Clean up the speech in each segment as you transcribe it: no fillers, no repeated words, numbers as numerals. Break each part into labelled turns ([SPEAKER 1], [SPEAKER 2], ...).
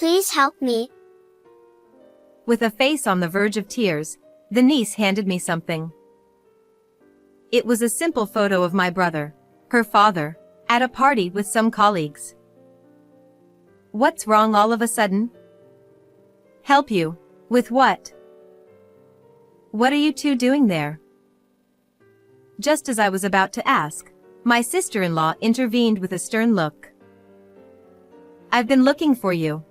[SPEAKER 1] Please help me.
[SPEAKER 2] With a face on the verge of tears, the niece handed me something. It was a simple photo of my brother, her father, at a party with some colleagues. What's wrong all of a sudden? Help you? With what? What are you two doing there? Just as I was about to ask, my sister-in-law intervened with a stern look. I've been looking for you.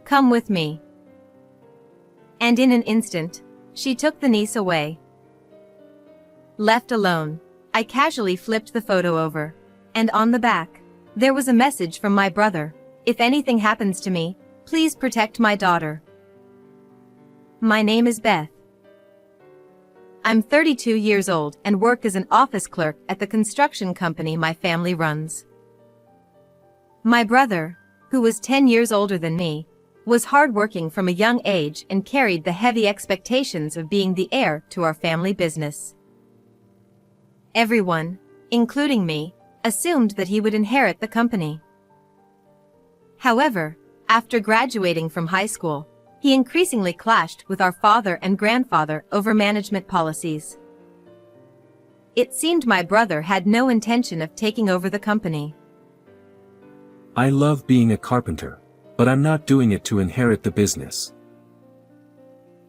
[SPEAKER 2] Come with me. And in an instant, she took the niece away. Left alone, I casually flipped the photo over, and on the back, there was a message from my brother. If anything happens to me, please protect my daughter. My name is Beth. I'm 32 years old and work as an office clerk at the construction company my family runs. My brother, who was 10 years older than me, was hardworking from a young age and carried the heavy expectations of being the heir to our family business. Everyone, including me, assumed that he would inherit the company. However, after graduating from high school, he increasingly clashed with our father and grandfather over management policies. It seemed my brother had no intention of taking over the company.
[SPEAKER 3] I love being a carpenter, but I'm not doing it to inherit the business.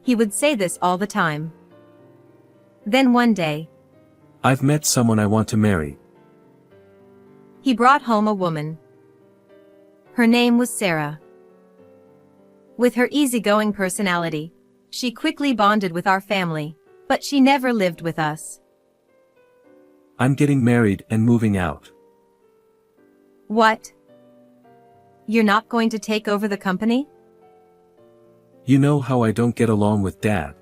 [SPEAKER 2] He would say this all the time. Then one day,
[SPEAKER 3] I've met someone I want to marry.
[SPEAKER 2] He brought home a woman. Her name was Sarah. With her easygoing personality, she quickly bonded with our family, but she never lived with us.
[SPEAKER 3] I'm getting married and moving out.
[SPEAKER 2] What? You're not going to take over the company?
[SPEAKER 3] You know how I don't get along with Dad.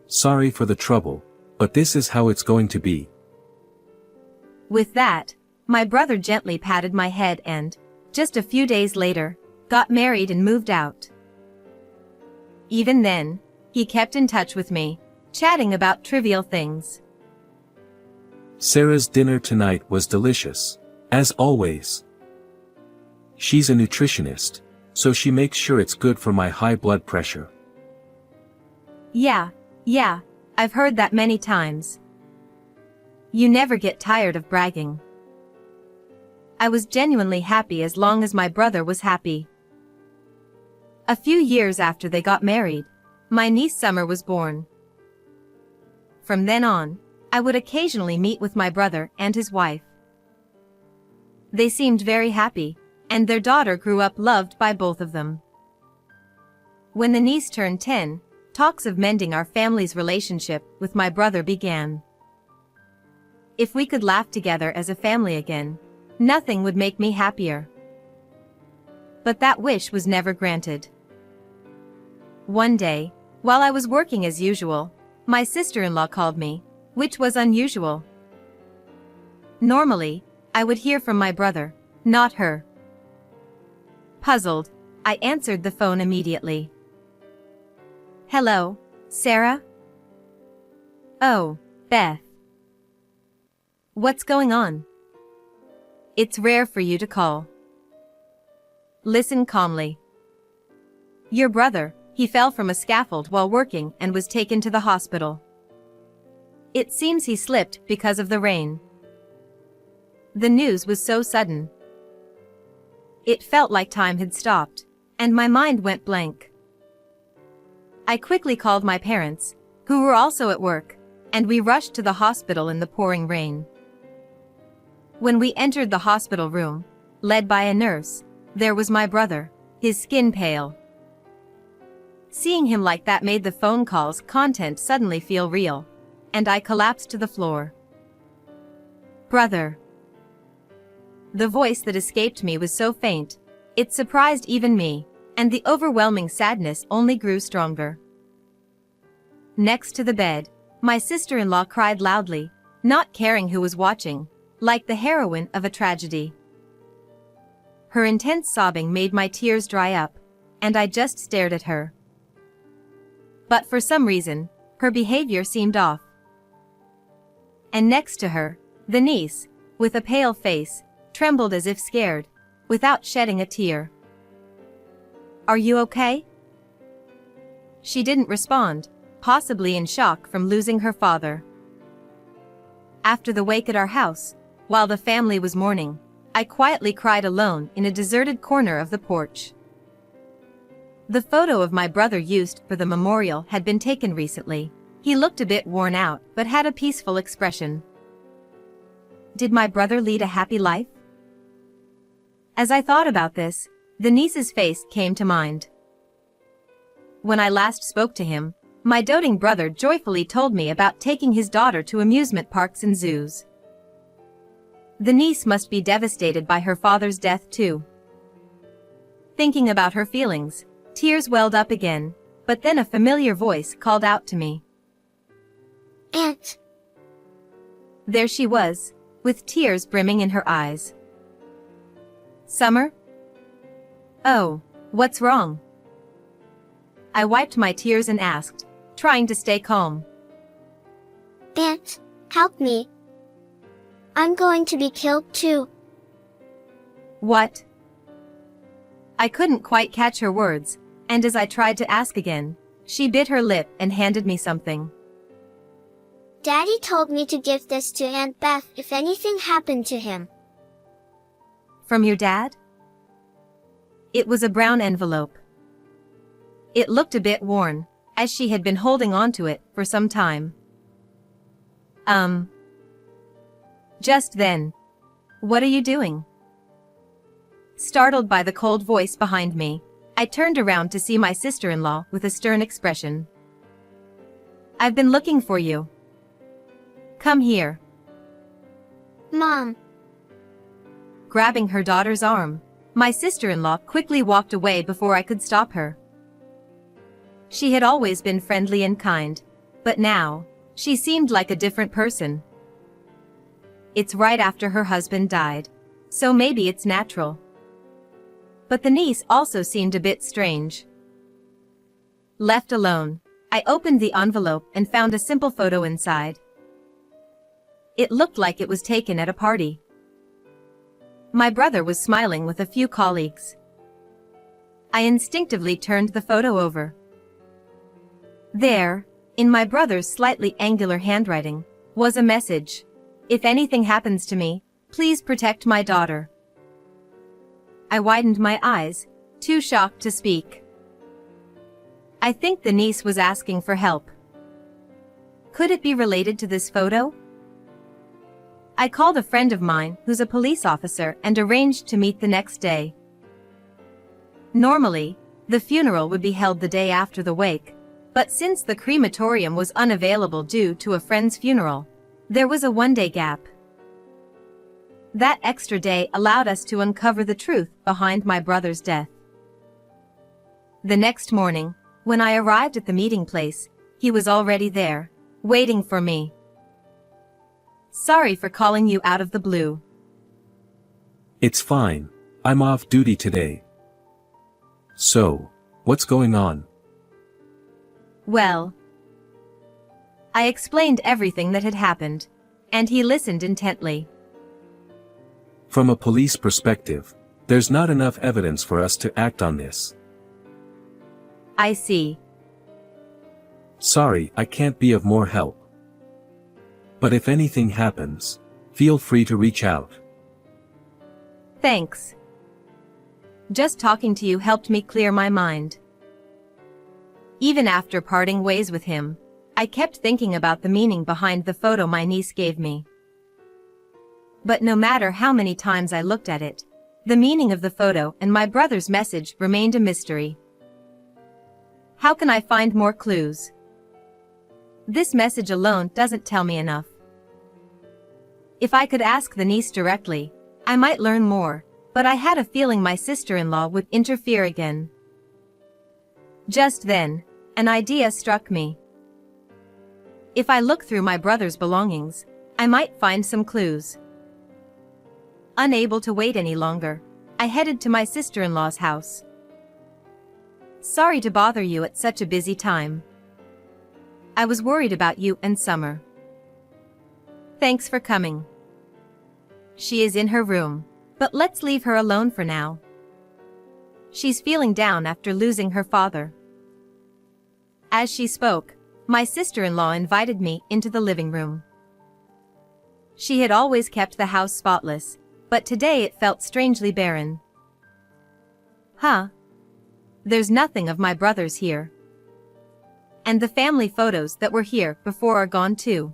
[SPEAKER 3] Sorry for the trouble, but this is how it's going to be.
[SPEAKER 2] With that, my brother gently patted my head and, just a few days later, got married and moved out. Even then, he kept in touch with me, chatting about trivial things.
[SPEAKER 3] Sarah's dinner tonight was delicious, as always. She's a nutritionist, so she makes sure it's good for my high blood pressure.
[SPEAKER 2] Yeah, I've heard that many times. You never get tired of bragging. I was genuinely happy as long as my brother was happy. A few years after they got married, my niece Summer was born. From then on, I would occasionally meet with my brother and his wife. They seemed very happy, and their daughter grew up loved by both of them. When the niece turned 10, talks of mending our family's relationship with my brother began. If we could laugh together as a family again, nothing would make me happier. But that wish was never granted. One day, while I was working as usual, my sister-in-law called me, which was unusual. Normally, I would hear from my brother, not her. Puzzled, I answered the phone immediately. Hello, Sarah? Oh, Beth. What's going on? It's rare for you to call. Listen calmly. Your brother, he fell from a scaffold while working and was taken to the hospital. It seems he slipped because of the rain. The news was so sudden. It felt like time had stopped, and my mind went blank. I quickly called my parents, who were also at work, and we rushed to the hospital in the pouring rain. When we entered the hospital room, led by a nurse, there was my brother, his skin pale. Seeing him like that made the phone call's content suddenly feel real, and I collapsed to the floor. Brother. The voice that escaped me was so faint, it surprised even me, and the overwhelming sadness only grew stronger. Next to the bed, my sister-in-law cried loudly, not caring who was watching, like the heroine of a tragedy. Her intense sobbing made my tears dry up, and I just stared at her. But for some reason, her behavior seemed off. And next to her, the niece, with a pale face, trembled as if scared, without shedding a tear. Are you okay? She didn't respond, possibly in shock from losing her father. After the wake at our house, while the family was mourning, I quietly cried alone in a deserted corner of the porch. The photo of my brother used for the memorial had been taken recently. He looked a bit worn out, but had a peaceful expression. Did my brother lead a happy life? As I thought about this, the niece's face came to mind. When I last spoke to him, my doting brother joyfully told me about taking his daughter to amusement parks and zoos. The niece must be devastated by her father's death too. Thinking about her feelings, tears welled up again, but then a familiar voice called out to me.
[SPEAKER 1] Aunt.
[SPEAKER 2] There she was, with tears brimming in her eyes. Summer? Oh, what's wrong? I wiped my tears and asked, trying to stay calm.
[SPEAKER 1] Aunt, help me. I'm going to be killed too.
[SPEAKER 2] What? I couldn't quite catch her words, and as I tried to ask again, she bit her lip and handed me something.
[SPEAKER 1] Daddy told me to give this to Aunt Beth if anything happened to him.
[SPEAKER 2] From your dad? It was a brown envelope. It looked a bit worn, as she had been holding onto it for some time. Just then. What are you doing? Startled by the cold voice behind me, I turned around to see my sister-in-law with a stern expression. I've been looking for you. Come here.
[SPEAKER 1] Mom.
[SPEAKER 2] Grabbing her daughter's arm, my sister-in-law quickly walked away before I could stop her. She had always been friendly and kind, but now, she seemed like a different person. It's right after her husband died, so maybe it's natural. But the niece also seemed a bit strange. Left alone, I opened the envelope and found a simple photo inside. It looked like it was taken at a party. My brother was smiling with a few colleagues. I instinctively turned the photo over. There, in my brother's slightly angular handwriting, was a message. If anything happens to me, please protect my daughter. I widened my eyes, too shocked to speak. I think the niece was asking for help. Could it be related to this photo? I called a friend of mine who's a police officer and arranged to meet the next day. Normally, the funeral would be held the day after the wake, but since the crematorium was unavailable due to a friend's funeral, there was a one-day gap. That extra day allowed us to uncover the truth behind my brother's death. The next morning, when I arrived at the meeting place, he was already there, waiting for me. Sorry for calling you out of the blue.
[SPEAKER 3] It's fine. I'm off duty today. So, what's going on?
[SPEAKER 2] Well, I explained everything that had happened, and he listened intently.
[SPEAKER 3] From a police perspective, there's not enough evidence for us to act on this.
[SPEAKER 2] I see.
[SPEAKER 3] Sorry, I can't be of more help. But if anything happens, feel free to reach out.
[SPEAKER 2] Thanks. Just talking to you helped me clear my mind. Even after parting ways with him, I kept thinking about the meaning behind the photo my niece gave me. But no matter how many times I looked at it, the meaning of the photo and my brother's message remained a mystery. How can I find more clues? This message alone doesn't tell me enough. If I could ask the niece directly, I might learn more, but I had a feeling my sister-in-law would interfere again. Just then, an idea struck me. If I look through my brother's belongings, I might find some clues. Unable to wait any longer, I headed to my sister-in-law's house. Sorry to bother you at such a busy time. I was worried about you and Summer. Thanks for coming. She is in her room, but let's leave her alone for now. She's feeling down after losing her father. As she spoke, my sister-in-law invited me into the living room. She had always kept the house spotless, but today it felt strangely barren. Huh? There's nothing of my brothers here. And the family photos that were here before are gone too.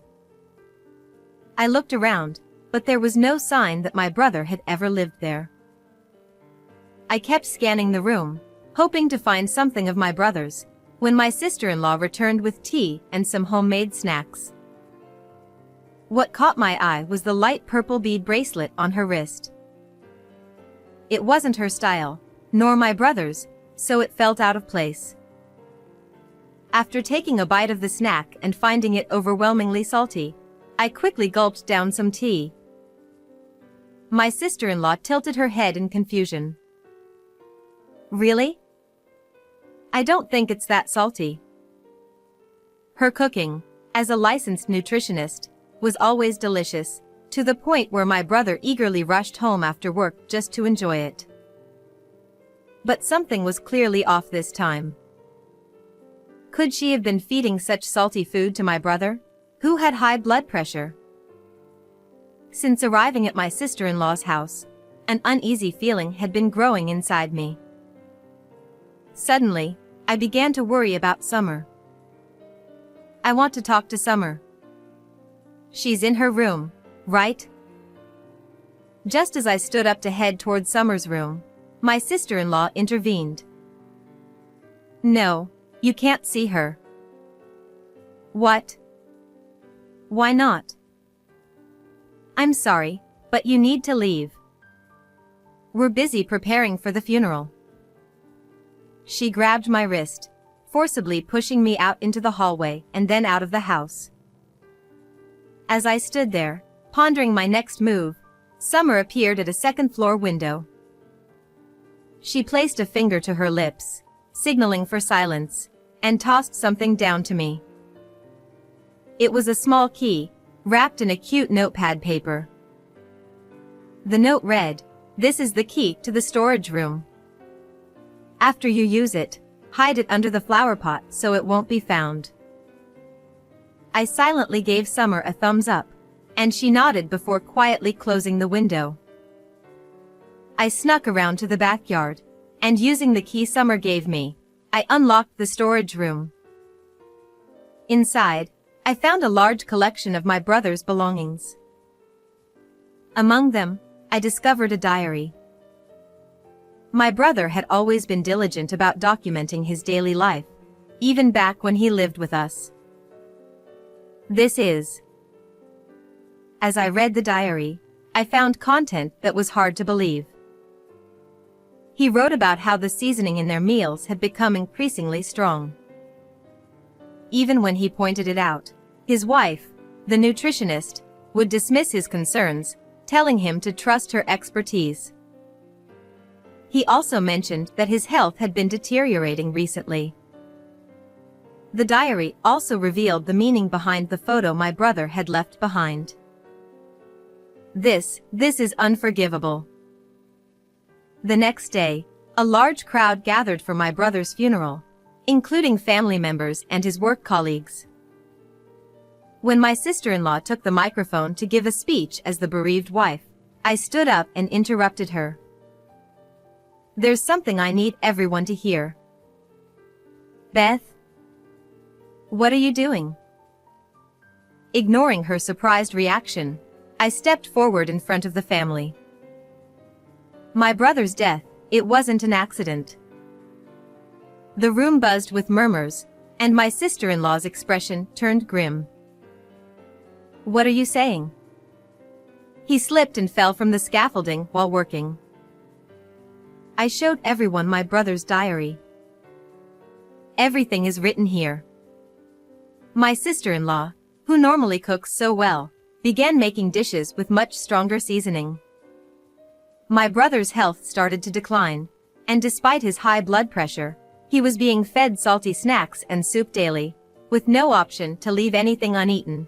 [SPEAKER 2] I looked around, but there was no sign that my brother had ever lived there. I kept scanning the room, hoping to find something of my brother's, when my sister-in-law returned with tea and some homemade snacks. What caught my eye was the light purple bead bracelet on her wrist. It wasn't her style, nor my brother's, so it felt out of place. After taking a bite of the snack and finding it overwhelmingly salty, I quickly gulped down some tea. My sister-in-law tilted her head in confusion. Really? I don't think it's that salty. Her cooking, as a licensed nutritionist, was always delicious, to the point where my brother eagerly rushed home after work just to enjoy it. But something was clearly off this time. Could she have been feeding such salty food to my brother, who had high blood pressure? Since arriving at my sister-in-law's house, an uneasy feeling had been growing inside me. Suddenly, I began to worry about Summer. I want to talk to Summer. She's in her room, right? Just as I stood up to head toward Summer's room, my sister-in-law intervened. No, you can't see her. What? Why not? I'm sorry, but you need to leave. We're busy preparing for the funeral. She grabbed my wrist, forcibly pushing me out into the hallway and then out of the house. As I stood there, pondering my next move, Summer appeared at a second-floor window. She placed a finger to her lips, signaling for silence, and tossed something down to me. It was a small key, wrapped in a cute notepad paper. The note read, "This is the key to the storage room. After you use it, hide it under the flower pot so it won't be found." I silently gave Summer a thumbs up, and she nodded before quietly closing the window. I snuck around to the backyard, and using the key Summer gave me, I unlocked the storage room. Inside, I found a large collection of my brother's belongings. Among them, I discovered a diary. My brother had always been diligent about documenting his daily life, even back when he lived with us. This is. As I read the diary, I found content that was hard to believe. He wrote about how the seasoning in their meals had become increasingly strong. Even when he pointed it out, his wife, the nutritionist, would dismiss his concerns, telling him to trust her expertise. He also mentioned that his health had been deteriorating recently. The diary also revealed the meaning behind the photo my brother had left behind. This is unforgivable. The next day, a large crowd gathered for my brother's funeral, including family members and his work colleagues. When my sister-in-law took the microphone to give a speech as the bereaved wife, I stood up and interrupted her. There's something I need everyone to hear. Beth? What are you doing? Ignoring her surprised reaction, I stepped forward in front of the family. My brother's death, it wasn't an accident. The room buzzed with murmurs, and my sister-in-law's expression turned grim. What are you saying? He slipped and fell from the scaffolding while working. I showed everyone my brother's diary. Everything is written here. My sister-in-law, who normally cooks so well, began making dishes with much stronger seasoning. My brother's health started to decline, and despite his high blood pressure, he was being fed salty snacks and soup daily, with no option to leave anything uneaten.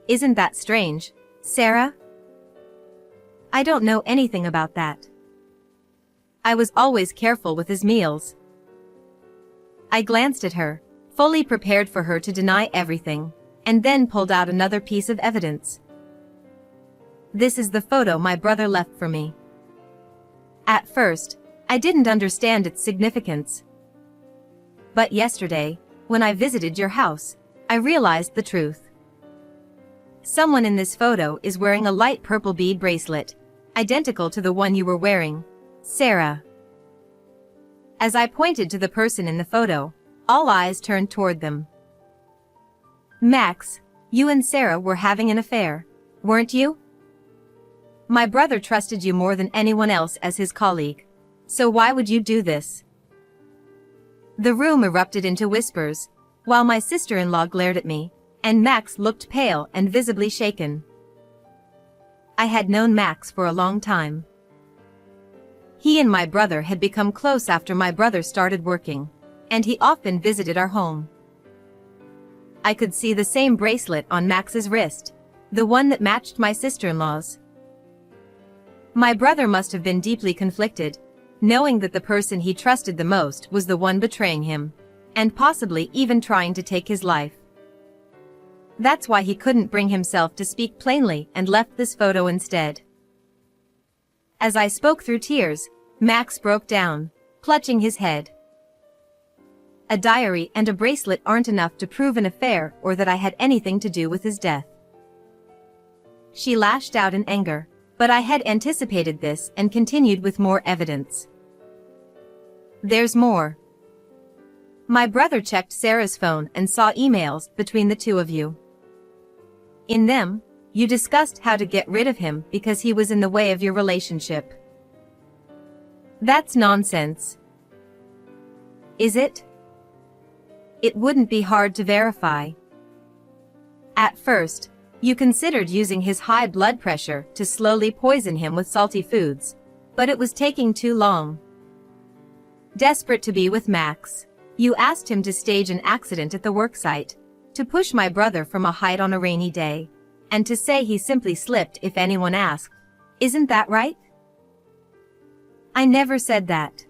[SPEAKER 2] Isn't that strange, Sarah? I don't know anything about that. I was always careful with his meals. I glanced at her, fully prepared for her to deny everything, and then pulled out another piece of evidence. This is the photo my brother left for me. At first, I didn't understand its significance. But yesterday, when I visited your house, I realized the truth. Someone in this photo is wearing a light purple bead bracelet, identical to the one you were wearing, Sarah. As I pointed to the person in the photo, all eyes turned toward them. Max, you and Sarah were having an affair, weren't you? My brother trusted you more than anyone else as his colleague. So why would you do this? The room erupted into whispers, while my sister-in-law glared at me, and Max looked pale and visibly shaken. I had known Max for a long time. He and my brother had become close after my brother started working, and he often visited our home. I could see the same bracelet on Max's wrist, the one that matched my sister-in-law's. My brother must have been deeply conflicted, knowing that the person he trusted the most was the one betraying him, and possibly even trying to take his life. That's why he couldn't bring himself to speak plainly and left this photo instead. As I spoke through tears, Max broke down, clutching his head. A diary and a bracelet aren't enough to prove an affair or that I had anything to do with his death. She lashed out in anger, but I had anticipated this and continued with more evidence. There's more. My brother checked Sarah's phone and saw emails between the two of you. In them, you discussed how to get rid of him because he was in the way of your relationship. That's nonsense. Is it? It wouldn't be hard to verify. At first, you considered using his high blood pressure to slowly poison him with salty foods, but it was taking too long. Desperate to be with Max, you asked him to stage an accident at the worksite, to push my brother from a height on a rainy day, and to say he simply slipped if anyone asked. Isn't that right? I never said that.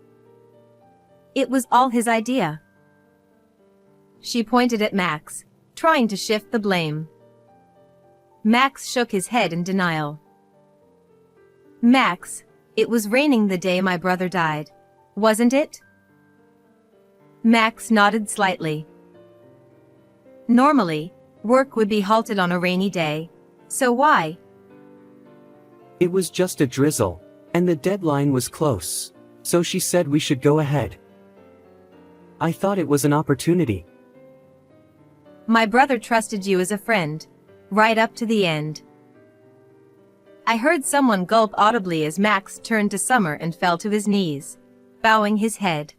[SPEAKER 2] It was all his idea. She pointed at Max, trying to shift the blame. Max shook his head in denial. Max, it was raining the day my brother died, wasn't it? Max nodded slightly. Normally, work would be halted on a rainy day, so why?
[SPEAKER 4] It was just a drizzle, and the deadline was close, so she said we should go ahead. I thought it was an opportunity.
[SPEAKER 2] My brother trusted you as a friend, right up to the end. I heard someone gulp audibly as Max turned to Summer and fell to his knees, bowing his head.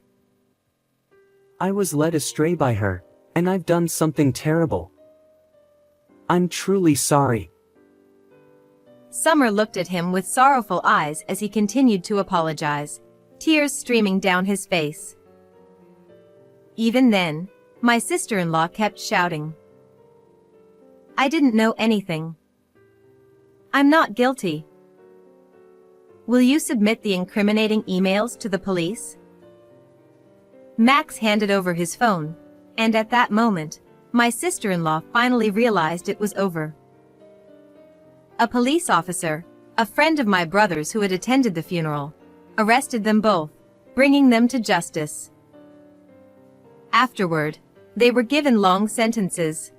[SPEAKER 4] I was led astray by her, and I've done something terrible. I'm truly sorry.
[SPEAKER 2] Summer looked at him with sorrowful eyes as he continued to apologize, tears streaming down his face. Even then, my sister-in-law kept shouting. I didn't know anything. I'm not guilty. Will you submit the incriminating emails to the police? Max handed over his phone, and at that moment, my sister-in-law finally realized it was over. A police officer, a friend of my brother's who had attended the funeral, arrested them both, bringing them to justice. Afterward, they were given long sentences.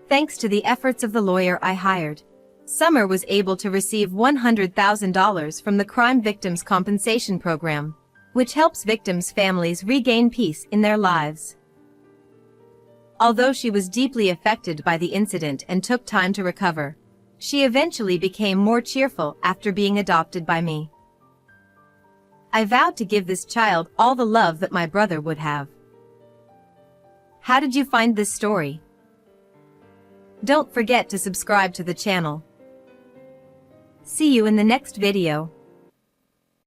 [SPEAKER 2] Thanks to the efforts of the lawyer I hired, Summer was able to receive $100,000 from the Crime Victims Compensation Program, which helps victims' families regain peace in their lives. Although she was deeply affected by the incident and took time to recover, she eventually became more cheerful after being adopted by me. I vowed to give this child all the love that my brother would have. How did you find this story? Don't forget to subscribe to the channel. See you in the next video.